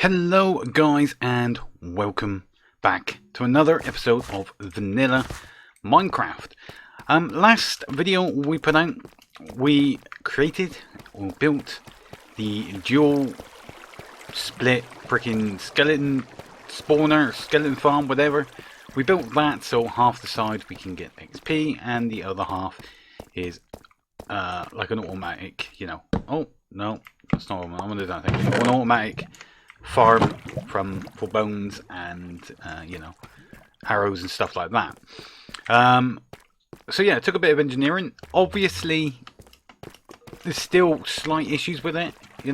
Hello guys and welcome back to another episode of Vanilla Minecraft. Last video we put out, we created or built the dual split freaking skeleton spawner, skeleton farm, whatever. We built that so half the side we can get XP and the other half is like an automatic, oh no, that's not what I'm going to do that thing. An automatic farm for bones and arrows and stuff like that. So yeah, it took a bit of engineering. Obviously there's still slight issues with it. You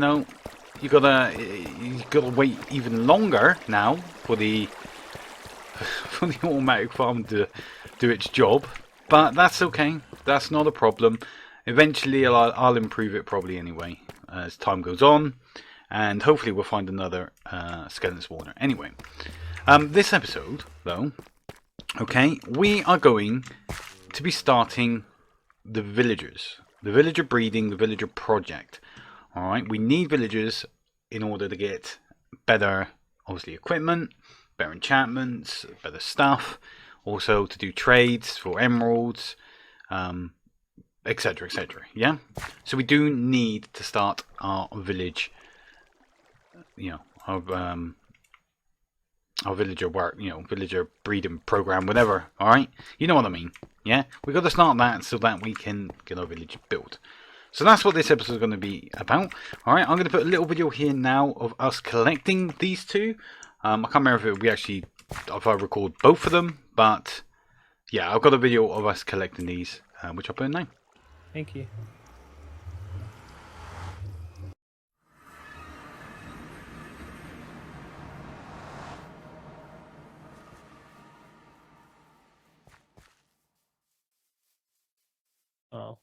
gotta wait even longer now for the automatic farm to do its job, but that's okay. That's not a problem. Eventually I'll improve it probably anyway as time goes on. And hopefully we'll find another skeleton spawner. Anyway, this episode, though, okay, we are going to be starting the villagers. The villager breeding, the villager project. Alright, we need villagers in order to get better, obviously, equipment, better enchantments, better stuff. Also to do trades for emeralds, etc, etc, yeah? So we do need to start our village, our villager work, villager breeding program, whatever. All right, you know what I mean. Yeah, we got to start that so that we can get our village built. So that's what this episode is going to be about. All right, I'm going to put a little video here now of us collecting these two. I can't remember if I record both of them, but yeah, I've got a video of us collecting these, which I'll put in now. Thank you. Oh.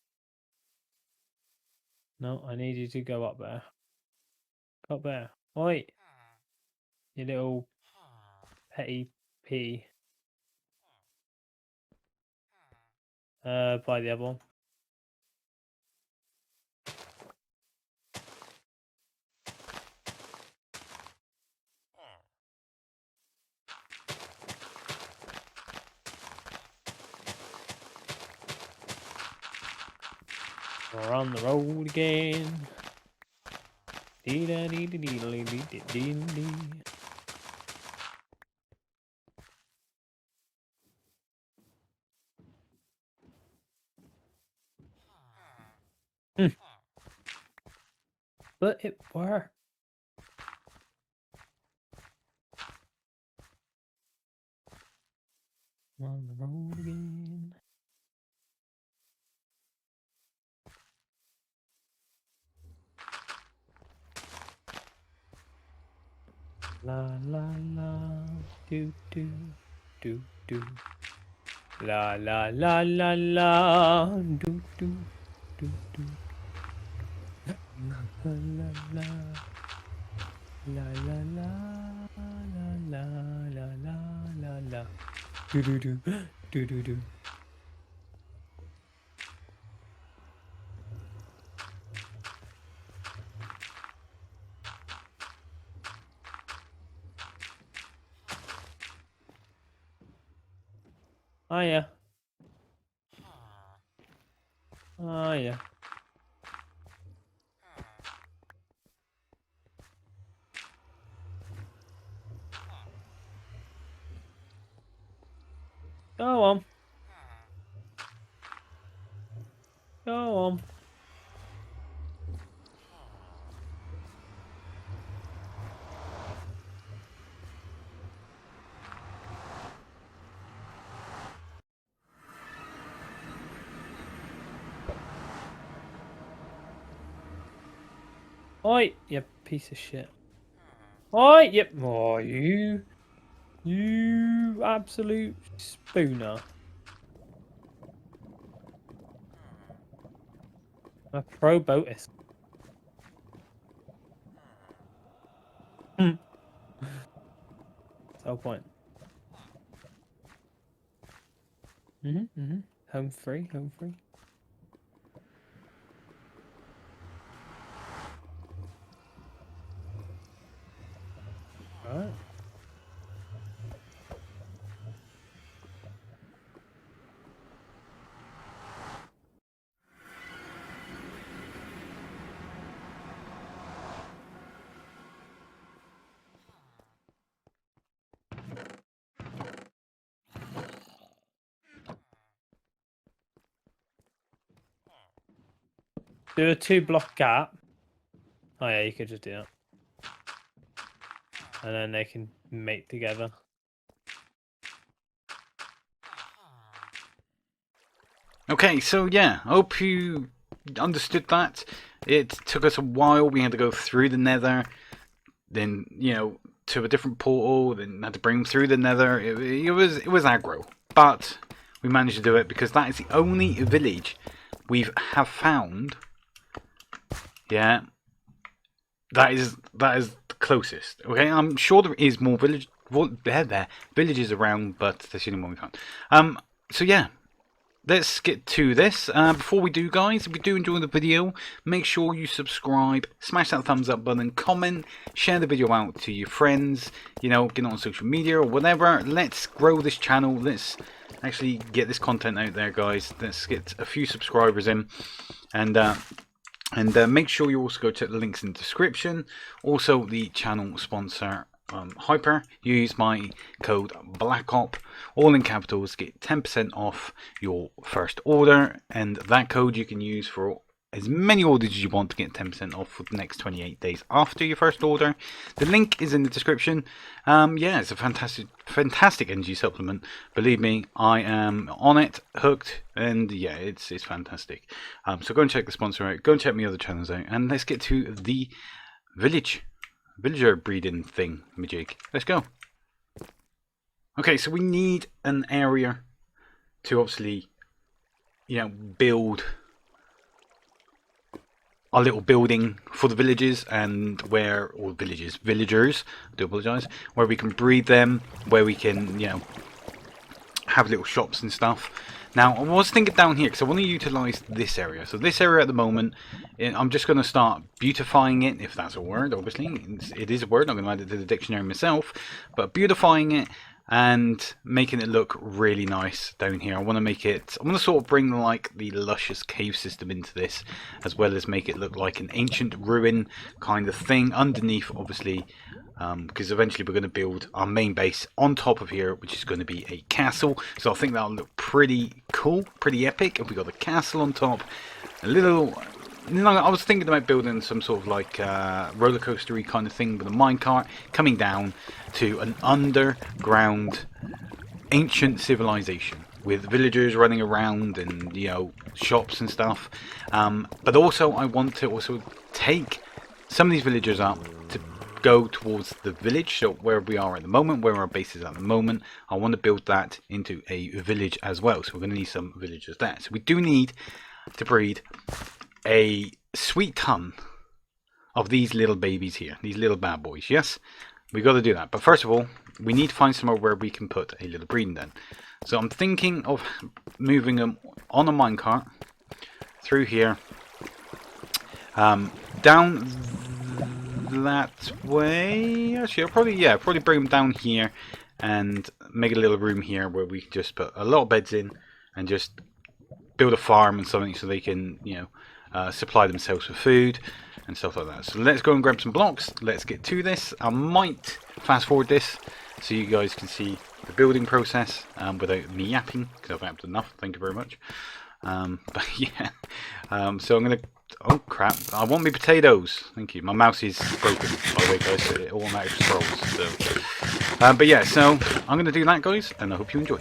No, I need you to go up there. Go up there. Oi! You little petty pea. By the other one. We're on the road again. Dee da dee dee dee dee dee dee dee. But it worked. On the road again. La la la, do do do do. La la la la la, do do do do. La la la. La la la la la la la la. Do do do do do do. Oh yeah. Oh yeah. Go on. Go on. Oi, you piece of shit. Oi, yep. Oh, you absolute spooner. A pro boatist. That's the whole point. Home free, home free. Alright. Do a 2-block gap. Oh yeah, you could just do that. And then they can mate together. Okay, so yeah, I hope you understood that. It took us a while. We had to go through the nether, then, you know, to a different portal, then had to bring them through the nether. It was aggro, but we managed to do it because that is the only village we have found. Yeah, that is the closest. Okay, I'm sure there is more villages around, but that's the only one we found. So yeah. Let's get to this. Before we do, guys, if you do enjoy the video, make sure you subscribe, smash that thumbs up button, comment, share the video out to your friends, you know, get on social media or whatever. Let's grow this channel. Let's actually get this content out there, guys. Let's get a few subscribers in. And make sure you also go check the links in the description. Also, the channel sponsor, Hyper. Use my code BLACKOP, all in capitals, get 10% off your first order, and that code you can use for as many orders as you want to get 10% off for the next 28 days after your first order. The link is in the description. Yeah, it's a fantastic energy supplement. Believe me, I am on it, hooked, and yeah, it's fantastic. So go and check the sponsor out, go and check my other channels out, and let's get to the villager breeding thing, majig. Let's go. Okay, so we need an area to obviously, you know, build our little building for the villages, and villagers, I do apologise, where we can breed them, where we can, you know, have little shops and stuff. Now, I was thinking down here, because I want to utilise this area. So this area at the moment, I'm just going to start beautifying it, if that's a word, obviously. It is a word, I'm going to add it to the dictionary myself. But beautifying it and making it look really nice down here. I want to sort of bring like the luscious cave system into this, as well as make it look like an ancient ruin kind of thing underneath, obviously. Because eventually we're going to build our main base on top of here, which is going to be a castle. So I think that'll look pretty cool, pretty epic. If we got the castle on top, a little, you know, I was thinking about building some sort of like roller coastery kind of thing with a minecart coming down to an underground ancient civilization with villagers running around and, you know, shops and stuff. But also I want to also take some of these villagers up to go towards the village, so where we are at the moment, where our base is at the moment, I want to build that into a village as well. So we're going to need some villagers there. So we do need to breed a sweet ton of these little babies here, these little bad boys. Yes, we got to do that. But first of all, we need to find somewhere where we can put a little breeding den. So I'm thinking of moving them on a minecart through here, down that way. Actually, I'll probably bring them down here and make a little room here where we can just put a lot of beds in and just build a farm and something so they can, you know, supply themselves with food and stuff like that. So let's go and grab some blocks. Let's get to this. I might fast forward this so you guys can see the building process without me yapping, because I've yapped enough. Thank you very much. But yeah, so I'm gonna. Oh crap! I want me potatoes. Thank you. My mouse is broken, by the way, guys. So it automatically scrolls. So, but yeah, so I'm gonna do that, guys, and I hope you enjoy.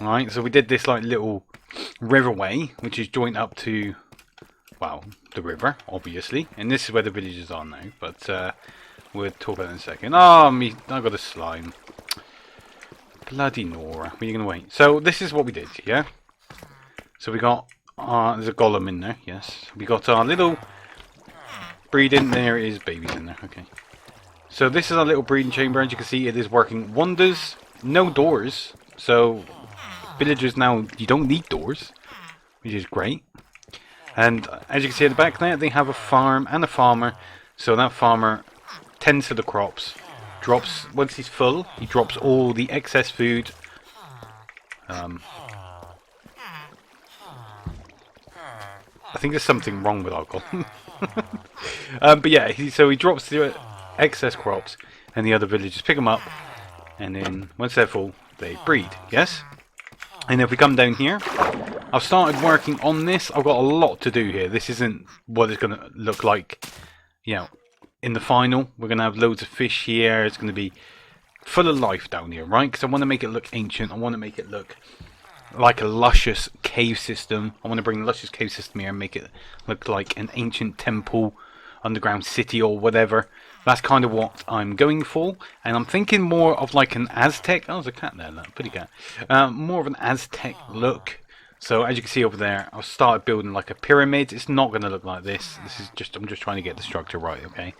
Alright, so we did this like little riverway, which is joined up to, well, the river, obviously. And this is where the villages are now, but we'll talk about it in a second. Oh, I got a slime. Bloody Nora. When are you going to wait? So this is what we did, yeah? So we got, there's a golem in there, yes. We got our little breeding, there is babies in there, okay. So this is our little breeding chamber. As you can see, it is working wonders. No doors, so villagers now, you don't need doors, which is great. And as you can see at the back there, they have a farm and a farmer. So that farmer tends to the crops, drops, once he's full, he drops all the excess food. I think there's something wrong with our golem. But yeah, so he drops the excess crops, and the other villagers pick them up, and then once they're full, they breed, yes? And if we come down here, I've started working on this. I've got a lot to do here. This isn't what it's going to look like, you know, in the final. We're going to have loads of fish here. It's going to be full of life down here, right? Because I want to make it look ancient. I want to make it look like a luscious cave system. I want to bring the luscious cave system here and make it look like an ancient temple, underground city or whatever. That's kind of what I'm going for, and I'm thinking more of like an Aztec. Oh, there's a cat there, look, pretty cat. More of an Aztec look. So as you can see over there, I've started building like a pyramid. It's not going to look like this. This is just, I'm just trying to get the structure right, okay?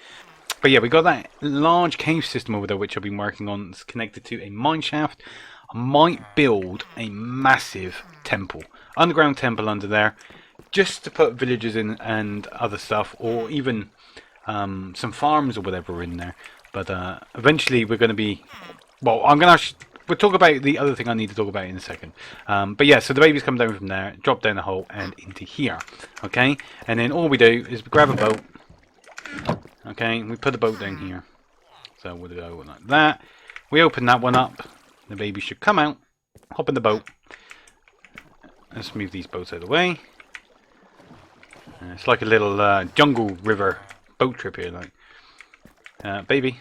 But yeah, we got that large cave system over there, which I've been working on. It's connected to a mine shaft. I might build a massive temple, underground temple under there, just to put villagers in and other stuff, or even some farms or whatever in there. But eventually we're going to be, well, we'll talk about the other thing I need to talk about in a second. But yeah, so the babies come down from there, drop down the hole and into here, okay? And then all we do is we grab a boat, okay? We put the boat down here. So we'll go like that. We open that one up. The baby should come out, hop in the boat. Let's move these boats out of the way. It's like a little jungle river boat trip here, like. Baby,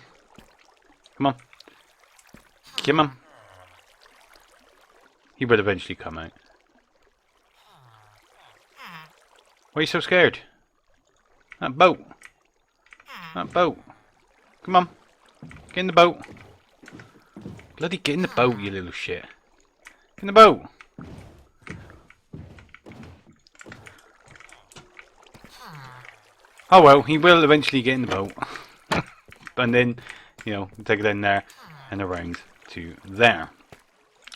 come on. Come on. He will eventually come out. Why are you so scared? That boat. That boat. Come on. Get in the boat. Bloody get in the boat, you little shit. Get in the boat. Oh well, he will eventually get in the boat. And then, you know, take it in there and around to there.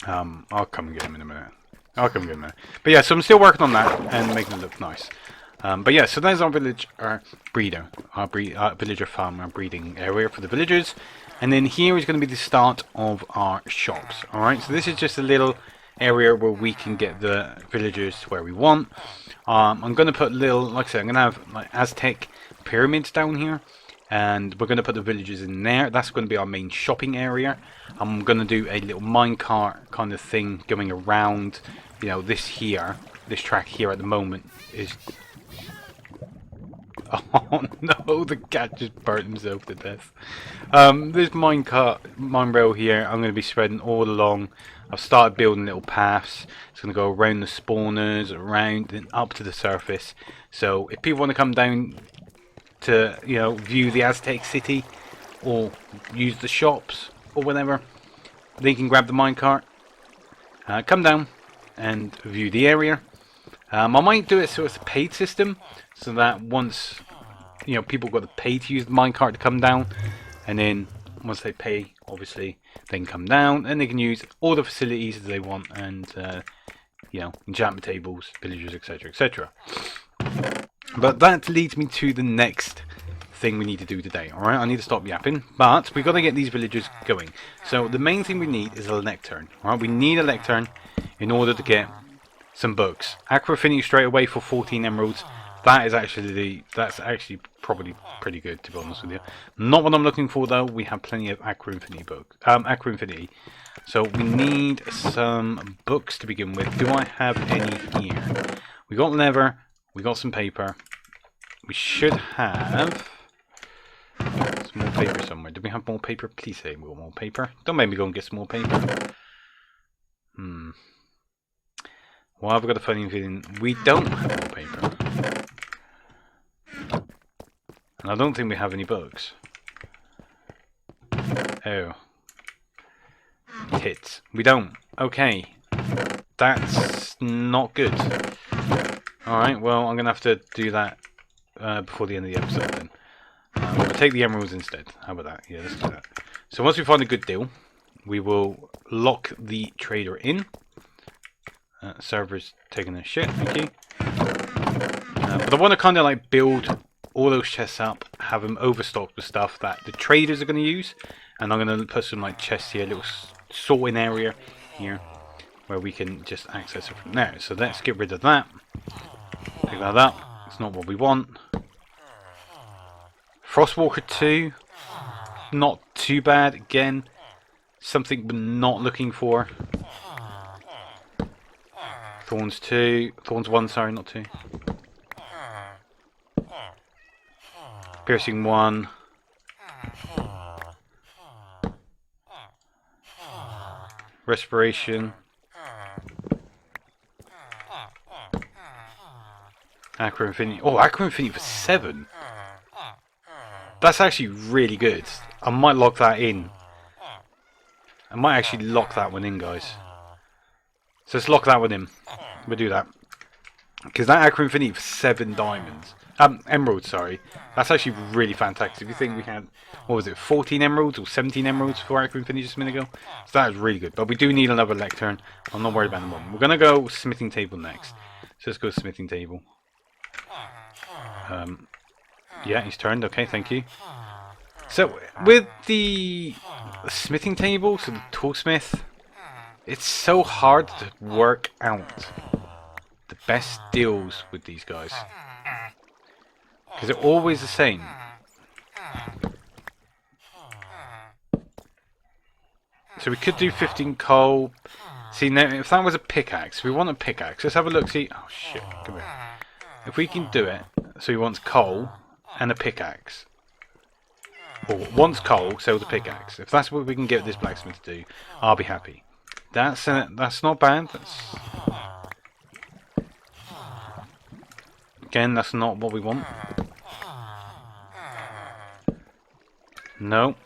I'll come and get him in a minute. But yeah, so I'm still working on that and making it look nice. But yeah, so there's our village, our breeder, our villager farm, our breeding area for the villagers. And then here is going to be the start of our shops. Alright, so this is just a little area where we can get the villagers to where we want. I'm going to put little, like I said, I'm going to have like Aztec pyramids down here. And we're going to put the villagers in there. That's going to be our main shopping area. I'm going to do a little minecart kind of thing going around. You know, this track here at the moment is... Oh no, the cat just burnt himself to death. This mine rail here, I'm going to be spreading all along. I've started building little paths. It's going to go around the spawners, around and up to the surface. So if people want to come down to, you know, view the Aztec city or use the shops or whatever, they can grab the minecart, come down and view the area. I might do it so it's a paid system, so that once, you know, people got to pay to use the minecart to come down, and then once they pay, obviously, they can come down and they can use all the facilities that they want, and you know, enchantment tables, villagers, etc., etc. But that leads me to the next thing we need to do today. Alright, I need to stop yapping, but we've got to get these villagers going. So the main thing we need is a lectern. Alright, we need a lectern in order to get some books. Aqua Affinity straight away for 14 emeralds. That's actually probably pretty good, to be honest with you. Not what I'm looking for though. We have plenty of Aqua Infinity books. Aqua Infinity. So we need some books to begin with. Do I have any here? We got leather. We got some paper. We should have some more paper somewhere. Do we have more paper? Please say we got more paper. Don't make me go and get some more paper. Well, I've got a funny feeling we don't have wallpaper. And I don't think we have any bugs. Oh. Hits. We don't. Okay. That's not good. Alright, well, I'm going to have to do that before the end of the episode then. We'll take the emeralds instead. How about that? Yeah, let's do that. So once we find a good deal, we will lock the trader in. Server's taking a shit, thank you. But I want to kind of like build all those chests up, have them overstocked with stuff that the traders are going to use. And I'm going to put some like chests here, a little sorting area here, where we can just access it from there. So let's get rid of that. Pick that up. It's not what we want. Frostwalker 2. Not too bad. Again, something we're not looking for. Thorns 2. Thorns 1, sorry, not 2. Piercing 1. Respiration. Aqua Infinity. Oh, Aqua Infinity for 7. That's actually really good. I might lock that in. I might actually lock that one in, guys. So let's lock that one in. We'll do that. Because that Aqua Infinity for 7 diamonds. Emeralds, sorry. That's actually really fantastic. If you think we had, what was it, 14 emeralds or 17 emeralds for Aqua Infinity just a minute ago? So that is really good. But we do need another lectern. I'm not worried about the moment. We're going to go smithing table next. So let's go smithing table. Yeah, he's turned. Okay, thank you. So, with the smithing table, so the toolsmith, it's so hard to work out the best deals with these guys. Because they're always the same. So we could do 15 coal. See, now, if that was a pickaxe, we want a pickaxe. Let's have a look, see. Oh, shit. Come here. If we can do it, so he wants coal and a pickaxe. Or wants coal, sells a pickaxe. If that's what we can get this blacksmith to do, I'll be happy. That's not bad. Again, that's not what we want. No.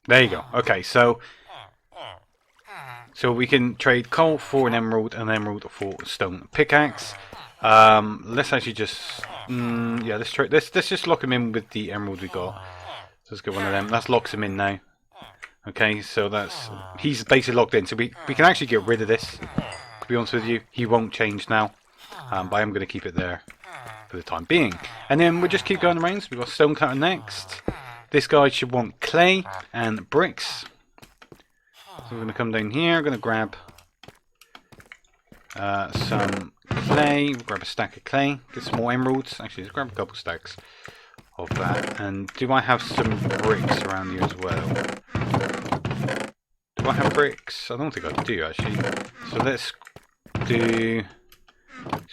There you go. Okay, so we can trade coal for an emerald and an emerald for a stone pickaxe. Let's actually just yeah, let's just lock him in with the emerald we got. So let's get one of them. That locks him in now. Okay, so he's basically locked in. So we can actually get rid of this. To be honest with you, he won't change now. But I am going to keep it there for the time being. And then we'll just keep going around. So we've got stone cutter next. This guy should want clay and bricks. So we're going to come down here. I'm going to grab some clay. We'll grab a stack of clay. Get some more emeralds. Actually, let's grab a couple stacks of that. And do I have some bricks around here as well? Do I have bricks? I don't think I do, actually. So let's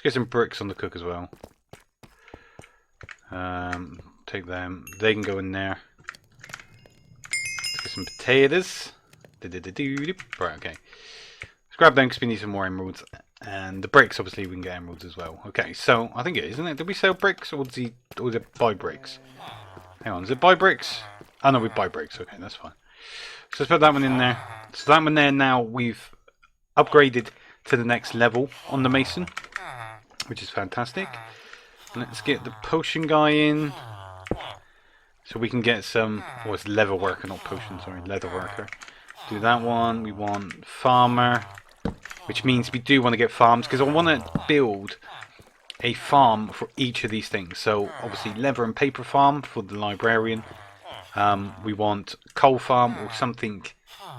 get some bricks on the cook as well. Take them. They can go in there. Let's get some potatoes. Right, okay. Let's grab them because we need some more emeralds. And the bricks, obviously, we can get emeralds as well. Okay, so I think it is, isn't it? Did we sell bricks or did it buy bricks? Hang on, is it buy bricks? Oh no, we buy bricks. Okay, that's fine. So let's put that one in there. So that one there now we've upgraded to the next level on the mason, which is fantastic. Let's get the potion guy in. So we can get some, oh, it's leather worker, not potion, sorry, leather worker. Do that one. We want farmer, which means we do want to get farms because I want to build a farm for each of these things. So obviously leather and paper farm for the librarian. We want coal farm or something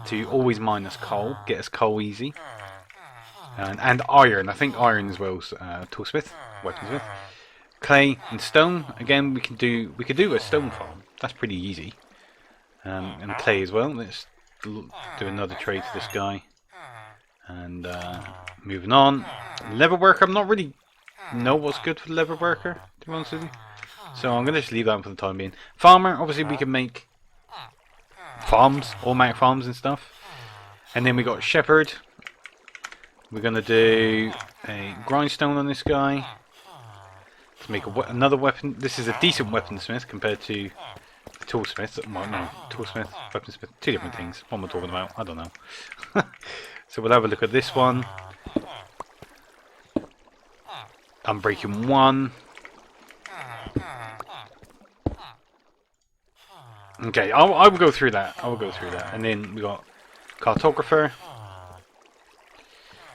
to always mine us coal, get us coal easy. And iron, I think iron as well, toolsmith, weaponsmith. clay and stone. Again, we could do a stone farm. That's pretty easy. And clay as well. Let's do another trade to this guy. And moving on. Leather worker. I'm not really know what's good for the leather worker, to be honest with you. So I'm gonna just leave that for the time being. Farmer. Obviously, we can make farms, automatic farms and stuff. And then we got shepherd. We're gonna do a grindstone on this guy to make another weapon. This is a decent weaponsmith compared to a toolsmith. Well, no, toolsmith, weaponsmith, two different things. What am I talking about? I don't know. So we'll have a look at this one. Unbreaking 1. Okay, I will go through that. And then we got cartographer.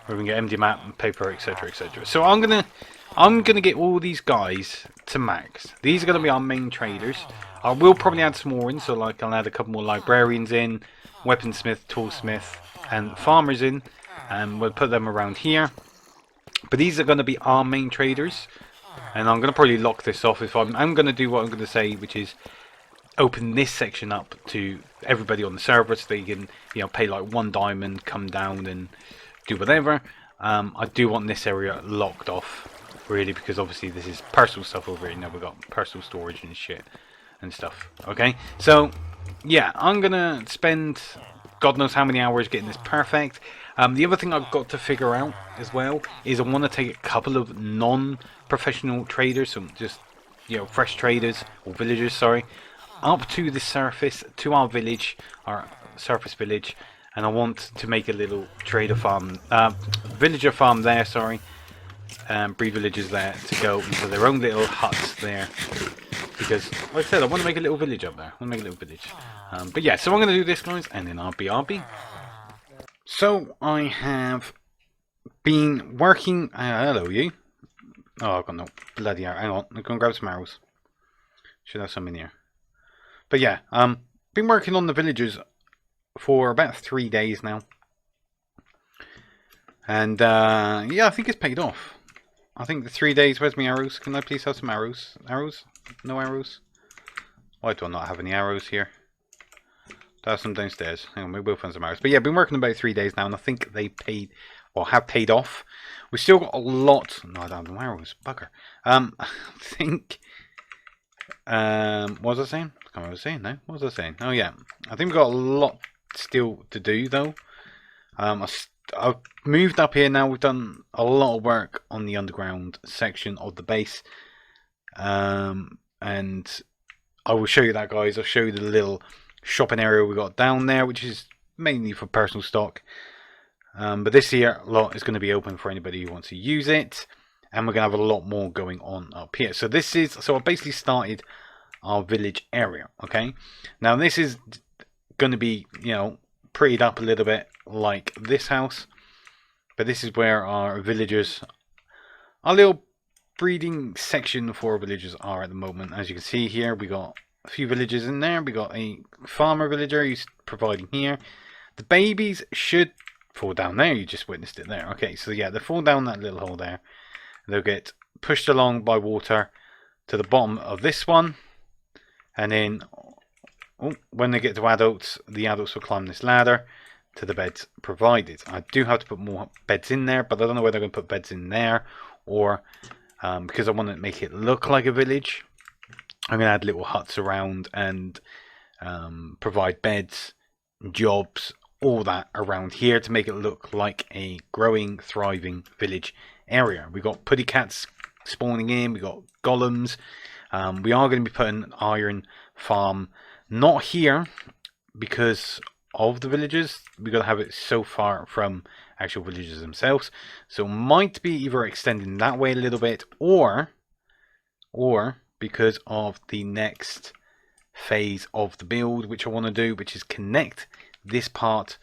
Where we can get MD map and paper, etc., etc. So I'm gonna get all these guys to max. These are gonna be our main traders. I will probably add some more in, so like I'll add a couple more librarians in, weaponsmith, toolsmith, and farmers in, and we'll put them around here. But these are gonna be our main traders, and I'm gonna probably lock this off if I'm gonna do what I'm gonna say, which is open this section up to everybody on the server, so they can, you know, pay like 1 diamond, come down and do whatever. I do want this area locked off, really, because obviously this is personal stuff over here. Now we've got personal storage and shit and stuff. Okay, so yeah, I'm gonna spend God knows how many hours getting this perfect. The other thing I've got to figure out as well is I want to take a couple of non-professional traders, so just, you know, fresh traders or villagers, sorry, up to the surface, to our village, our surface village. And I want to make a little trader farm, villager farm there, sorry. Breed villagers there to go into their own little huts there. Because, like I said, I want to make a little village up there. I want to make a little village. But yeah, so I'm going to do this, guys, and then RB. So, I have been working... hello, you. Oh, I've got no bloody arrow. Hang on, I'm going to grab some arrows. Should have some in here. But yeah, been working on the villagers for about 3 days now, and yeah, I think it's paid off. I think the 3 days. Where's my arrows? Can I please have some arrows? Arrows? No arrows? Why do I not have any arrows here? Do I have some downstairs? Hang on, maybe we'll find some arrows. But yeah, I've been working about 3 days now, and I think they paid, well, have paid off. We've still got a lot. No, I don't have no arrows. Bugger. I think. What was I saying? I can't remember what I was saying now. What was I saying? Oh yeah, I think we've got a lot still to do though. I've moved up here now. We've done a lot of work on the underground section of the base, and I will show you that, guys. I'll show you the little shopping area we got down there, which is mainly for personal stock, but this here lot is going to be open for anybody who wants to use it, and we're going to have a lot more going on up here. So this is, so I basically started our village area. Okay, now this is going to be, you know, prettied up a little bit like this house, but this is where our villagers, our little breeding section for our villagers are at the moment. As you can see here, we got a few villagers in there. We got a farmer villager who's providing here. The babies should fall down there. You just witnessed it there. Okay, so yeah, they fall down that little hole there. They'll get pushed along by water to the bottom of this one, and then when they get to adults, the adults will climb this ladder to the beds provided. I do have to put more beds in there, but I don't know whether I'm going to put beds in there or because I want to make it look like a village, I'm going to add little huts around and provide beds, jobs, all that around here to make it look like a growing, thriving village area. We got putty cats spawning in, we got golems. We are going to be putting an iron farm, not here because of the villagers. We've got to have it so far from actual villagers themselves, so might be either extending that way a little bit, or because of the next phase of the build which I want to do, which is connect this part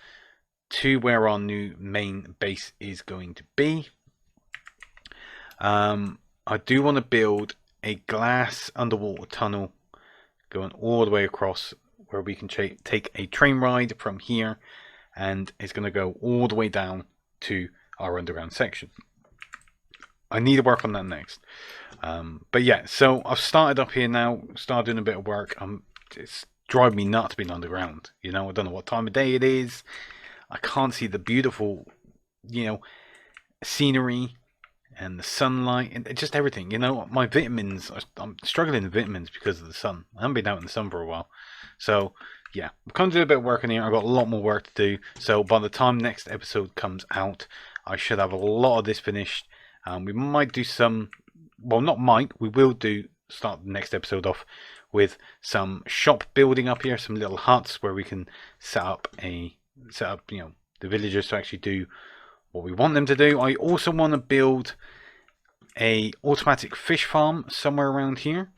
to where our new main base is going to be. I do want to build a glass underwater tunnel going all the way across, where we can take a train ride from here, and it's going to go all the way down to our underground section. I need to work on that next. But yeah, so I've started up here now, started doing a bit of work. It's driving me nuts being underground. You know, I don't know what time of day it is. I can't see the beautiful, you know, scenery and the sunlight and just everything. You know, my vitamins, I'm struggling with vitamins because of the sun. I haven't been out in the sun for a while. So yeah, I'm kind of doing a bit of work in here. I've got a lot more work to do. So by the time next episode comes out, I should have a lot of this finished. We might do some, well, not might, we will start the next episode off with some shop building up here, some little huts where we can set up, you know, the villagers to actually do what we want them to do. I also want to build a automatic fish farm somewhere around here,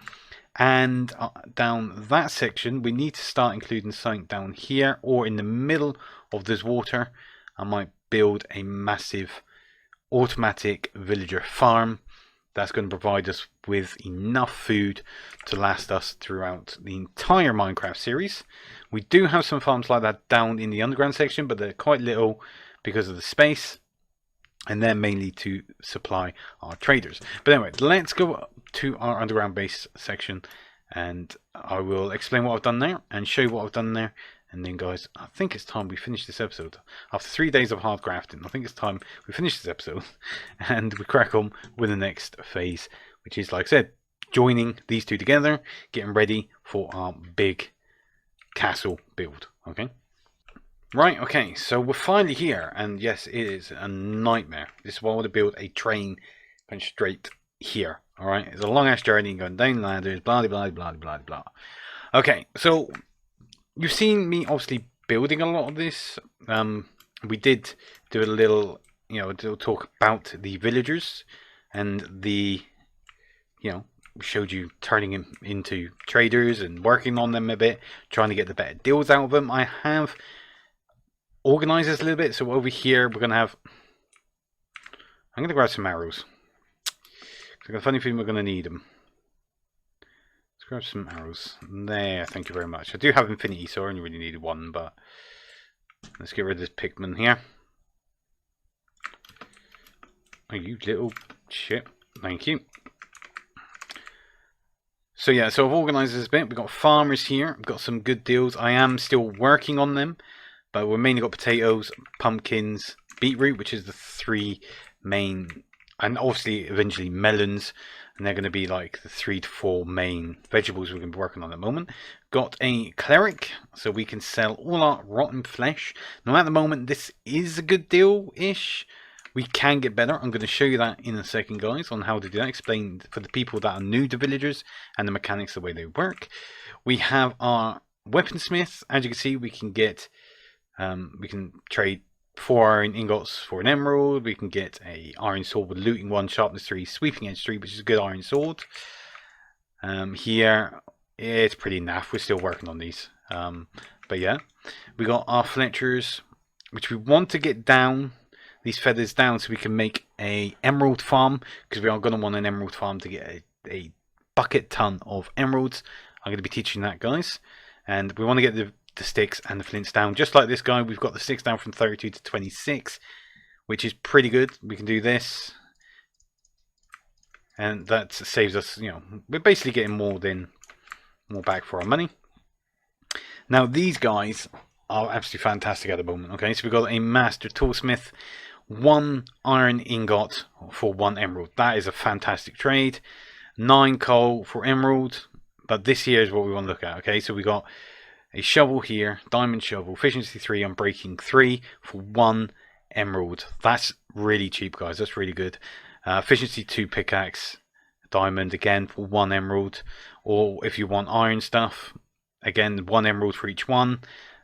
and down that section we need to start including something down here or in the middle of this water. I might build a massive automatic villager farm that's going to provide us with enough food to last us throughout the entire Minecraft series. We do have some farms like that down in the underground section, but they're quite little because of the space, and they're mainly to supply our traders. But anyway, let's go to our underground base section, and I will explain what I've done there and show you what I've done there. And then guys, I think it's time we finish this episode. After 3 days of hard crafting, I think it's time we finish this episode and we crack on with the next phase, which is, like I said, joining these two together, getting ready for our big castle build. Okay. Right, okay, so we're finally here, and yes, it is a nightmare. This is why I want to build a train going straight here. Alright, it's a long ass journey going down ladders, blah blah blah blah blah. Okay, so you've seen me obviously building a lot of this. We did do a little, you know, talk about the villagers and the, you know, we showed you turning them into traders and working on them a bit, trying to get the better deals out of them. I have organized this a little bit, so over here we're gonna have, I'm gonna grab some arrows. I've got a funny feeling we're gonna need them. Let's grab some arrows. There, thank you very much. I do have infinity, so I only really needed one, but let's get rid of this pigman here. Oh, you little shit. Thank you. So yeah, so I've organized this a bit. We've got farmers here. We've got some good deals. I am still working on them, but we've mainly got potatoes, pumpkins, beetroot, which is the three main, and obviously eventually melons, and they're going to be like the 3 to 4 main vegetables we're going to be working on at the moment. Got a cleric, so we can sell all our rotten flesh. Now at the moment this is a good deal-ish. We can get better. I'm going to show you that in a second, guys, on how to do that. Explain for the people that are new to villagers and the mechanics, the way they work. We have our weaponsmith. As you can see, we can get, we can trade 4 iron ingots for an emerald. We can get a iron sword with looting 1, sharpness 3, sweeping edge 3, which is a good iron sword. Here it's pretty naff. We're still working on these. But yeah, we got our fletchers, which we want to get down, these feathers down, so we can make a emerald farm, because we are going to want an emerald farm to get a bucket ton of emeralds. I'm going to be teaching that, guys. And we want to get the sticks and the flints down, just like this guy. We've got the sticks down from 32 to 26, which is pretty good. We can do this, and that saves us, you know, we're basically getting more back for our money. Now these guys are absolutely fantastic at the moment. Okay, so we've got a master toolsmith, 1 iron ingot for 1 emerald. That is a fantastic trade. 9 coal for emerald, but this here is what we want to look at. Okay, so we got a shovel here, diamond shovel, efficiency 3, unbreaking 3 for 1 emerald. That's really cheap, guys. That's really good. Efficiency 2 pickaxe, diamond again for 1 emerald. Or if you want iron stuff, again 1 emerald for each one.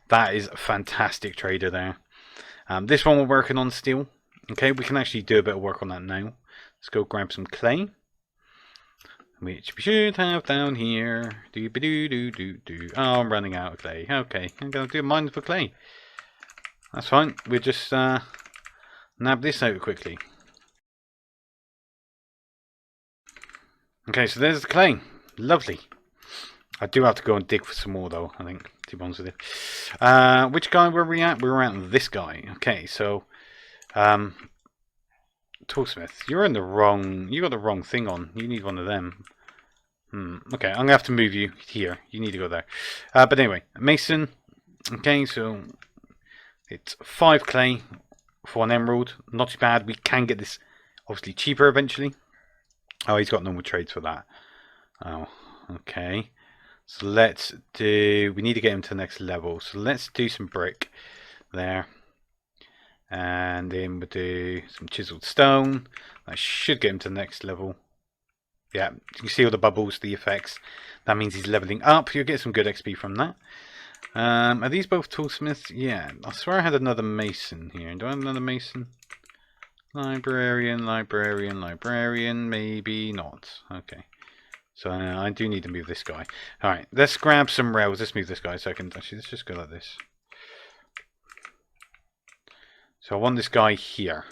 That is a fantastic trader there. This one we're working on still. Okay, we can actually do a bit of work on that now. Let's go grab some clay, which we should have down here. Oh, I'm running out of clay. Okay, I'm going to do a mine for clay. That's fine. We'll just nab this out quickly. Okay, so there's the clay. Lovely. I do have to go and dig for some more, though, I think, to be honest with you. Which guy were we at? We were at this guy. Okay, so Toolsmith, you're in the wrong... You got the wrong thing on. You need one of them. Okay, I'm going to have to move you here. You need to go there. But anyway, Mason. Okay, so it's 5 clay for an emerald. Not too bad. We can get this obviously cheaper eventually. Oh, he's got normal trades for that. Oh, okay. So let's do... We need to get him to the next level. So let's do some brick there. And then we'll do some chiseled stone. That should get him to the next level. Yeah, you can see all the bubbles, the effects. That means he's leveling up. You'll get some good XP from that. Are these both toolsmiths? Yeah, I swear I had another mason here. Do I have another mason? Librarian, librarian, librarian. Maybe not. Okay. So I do need to move this guy. Alright, let's grab some rails. Let's move this guy a second. Actually, let's just go like this. So I want this guy here.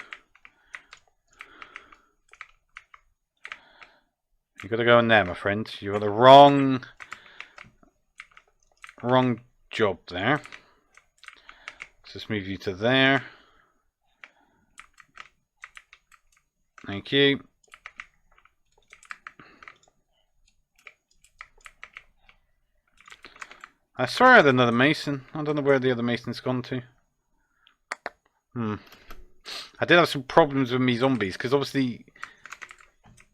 You gotta go in there, my friend. You got the wrong job there. Let's just move you to there. Thank you. I swear I had another mason. I don't know where the other mason's gone to. I did have some problems with me zombies because obviously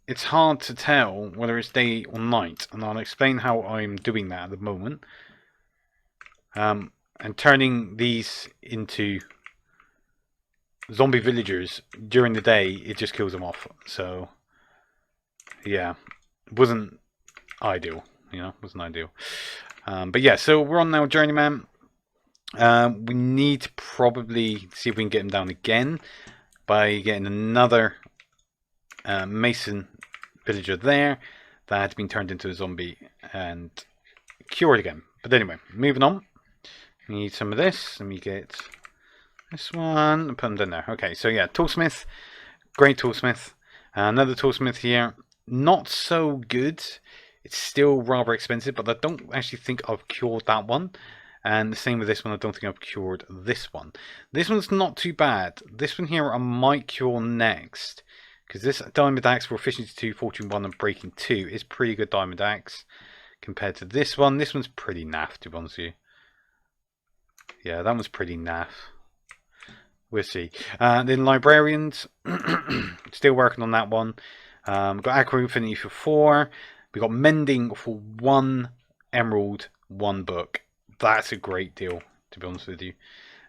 it's hard to tell whether it's day or night, and I'll explain how I'm doing that at the moment. And turning these into zombie villagers during the day, it just kills them off. So yeah, it wasn't ideal, you know, wasn't ideal. But yeah, so we're on now, Journeyman. We need to probably see if we can get him down again by getting another Mason villager there that had been turned into a zombie and cured again. But anyway, moving on. We need some of this. Let me get this one and put them down there. Okay, so yeah, toolsmith, great toolsmith. Another toolsmith here, not so good. It's still rather expensive, but I don't actually think I've cured that one. And the same with this one, I don't think I've cured this one. This one's not too bad. This one here I might cure next. Because this Diamond Axe for Efficiency 2, Fortune 1 and Breaking 2 is pretty good Diamond Axe. Compared to this one. This one's pretty naff, to be honest with you. Yeah, that one's pretty naff. We'll see. Then Librarians. Still working on that one. Got Aqua Infinity for 4. We got Mending for 1 Emerald, 1 book. That's a great deal, to be honest with you.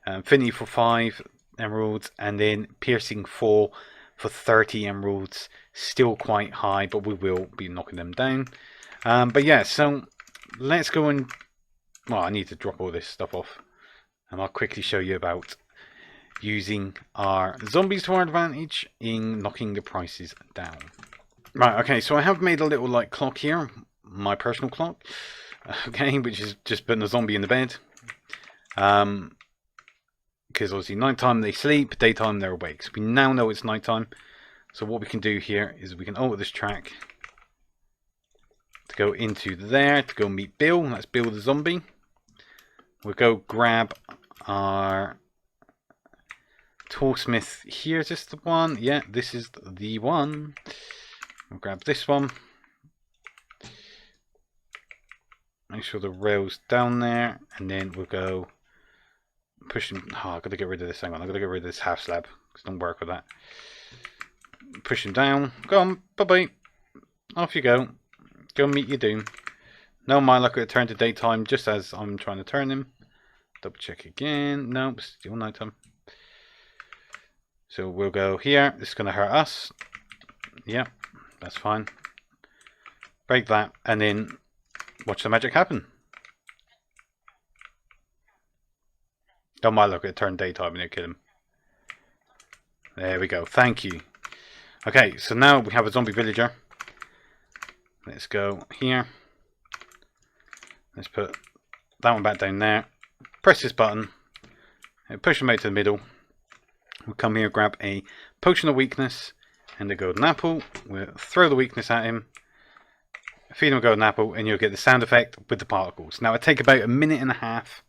Infinity for 5 emeralds, and then Piercing 4 for 30 emeralds. Still quite high, but we will be knocking them down. But yeah, so let's go and... Well, I need to drop all this stuff off. And I'll quickly show you about using our zombies to our advantage in knocking the prices down. Right, okay, so I have made a little like clock here. My personal clock. Okay, which is just putting a zombie in the bed. Because obviously nighttime they sleep, daytime they're awake. So we now know it's nighttime. So what we can do here is we can alter this track to go into there, to go meet Bill. That's Bill the zombie. We'll go grab our toolsmith here. Is this the one? Yeah, this is the one. We'll grab this one. Make sure the rail's down there, and then we'll go push him. Oh, I've got to get rid of this. Hang on, I've got to get rid of this half slab because it don't work with that. Push him down. Go on, bye bye. Off you go. Go meet your doom. No, my luck, it turned to daytime just as I'm trying to turn him. Double check again. Nope, still nighttime. So we'll go here. This is going to hurt us. Yep, that's fine. Break that, and then watch the magic happen. Oh my luck, it turned daytime and it killed him. There we go, thank you. Okay, so now we have a zombie villager. Let's go here. Let's put that one back down there. Press this button. Push him out to the middle. We'll come here, grab a potion of weakness and a golden apple. We'll throw the weakness at him. Feed him a golden apple and you'll get the sound effect with the particles. Now it takes about a minute and a half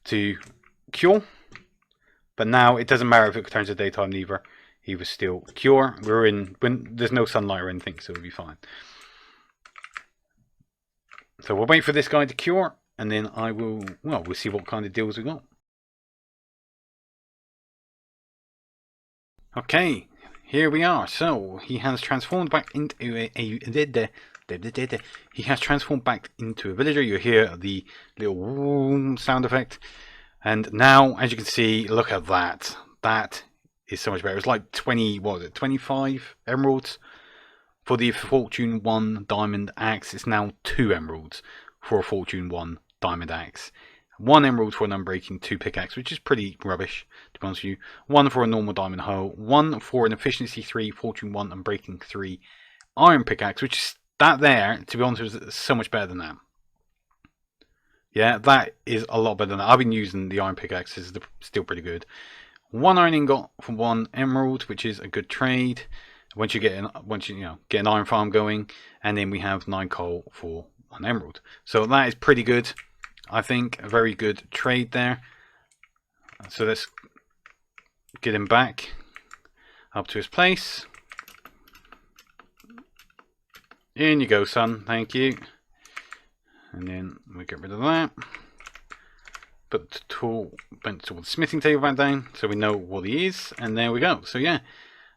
to cure. But now it doesn't matter if it turns to daytime either. he was still cure. We're in when there's no sunlight or anything, so we'll be fine. So we'll wait for this guy to cure, and then we'll see what kind of deals we got. Okay, here we are. So he has transformed back into he has transformed back into a villager. You hear the little sound effect, and now, as you can see, look at that. That is so much better. It's like 25 emeralds for the Fortune 1 diamond axe. It's now 2 emeralds for a Fortune 1 diamond axe. 1 emerald for an unbreaking 2 pickaxe, which is pretty rubbish, to be honest with you. 1 for a normal diamond hoe. 1 for an efficiency 3, Fortune 1 unbreaking 3 iron pickaxe, which is that there, to be honest, is so much better than that. Yeah, that is a lot better than that. I've been using the iron pickaxes, they're still pretty good. 1 iron ingot for 1 emerald, which is a good trade. Once you get an iron farm going, and then we have 9 coal for 1 emerald. So that is pretty good. I think a very good trade there. So let's get him back up to his place. In you go, son. Thank you. And then we get rid of that. Put the tool bent toward the smithing table back down, so we know what he is. And there we go. So yeah,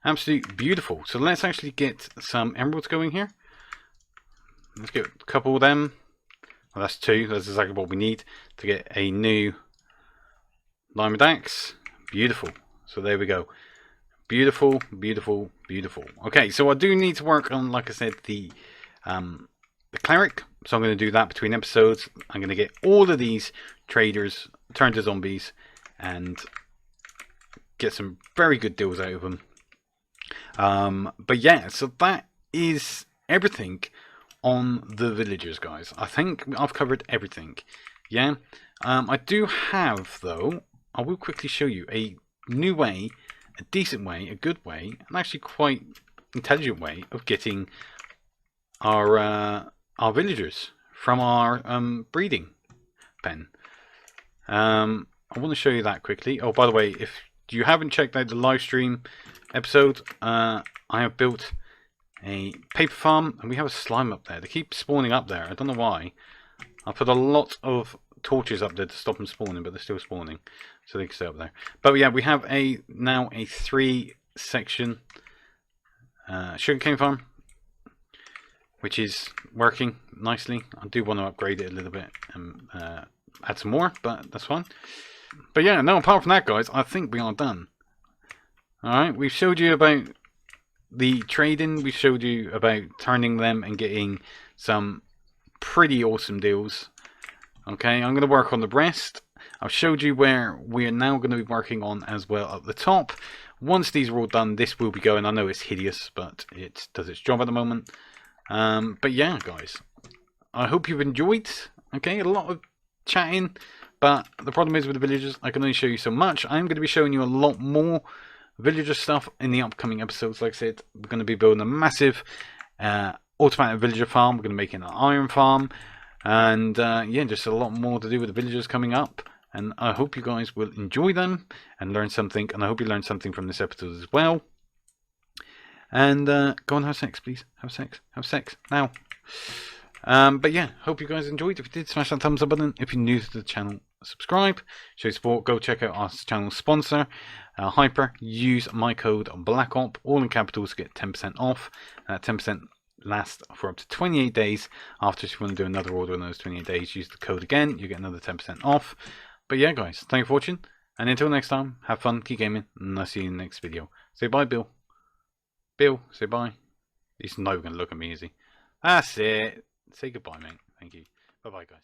absolutely beautiful. So let's actually get some emeralds going here. Let's get a couple of them. Well, that's 2. That's exactly what we need to get a new diamond axe. Beautiful. So there we go. Beautiful, beautiful, beautiful. Okay, so I do need to work on, like I said, the cleric. So I'm going to do that between episodes. I'm going to get all of these traders turned to zombies and get some very good deals out of them. But yeah, so that is everything on the villagers, guys. I think I've covered everything. Yeah, I do have, though, I will quickly show you a new way, a decent way, a good way, and actually quite intelligent way of getting our villagers from our breeding pen. I want to show you that quickly. Oh, by the way, if you haven't checked out the live stream episode, I have built a paper farm, and we have a slime up there. They keep spawning up there. I don't know why. I put a lot of torches up there to stop them spawning, but they're still spawning, so they can stay up there. But yeah, we have now a 3-section sugarcane farm, which is working nicely. I do want to upgrade it a little bit and add some more, but that's fine. But yeah, no, apart from that, guys, I think we are done. Alright, we've showed you about the trading, we showed you about turning them and getting some pretty awesome deals. Okay, I'm going to work on the rest. I've showed you where we are now going to be working on as well at the top. Once these are all done, this will be going. I know it's hideous, but it does its job at the moment. But yeah, guys, I hope you've enjoyed. Okay, a lot of chatting, but the problem is with the villagers, I can only show you so much. I'm going to be showing you a lot more villager stuff in the upcoming episodes. Like I said, we're going to be building a massive automatic villager farm. We're going to make it an iron farm, and yeah, just a lot more to do with the villagers coming up. And I hope you guys will enjoy them and learn something. And I hope you learned something from this episode as well. And go on, have sex, please. Have sex. Have sex now. But yeah, hope you guys enjoyed. If you did, smash that thumbs up button. If you're new to the channel, subscribe, show support. Go check out our channel sponsor, Hyper. Use my code BLACKOP, all in capitals, to get 10% off. 10% lasts for up to 28 days. After, if you want to do another order in those 28 days, use the code again. You get another 10% off. But yeah, guys, thank you for watching. And until next time, have fun, keep gaming, and I'll see you in the next video. Say bye, Bill. Bill, say bye. He's not even going to look at me, is he? That's it. Say goodbye, mate. Thank you. Bye-bye, guys.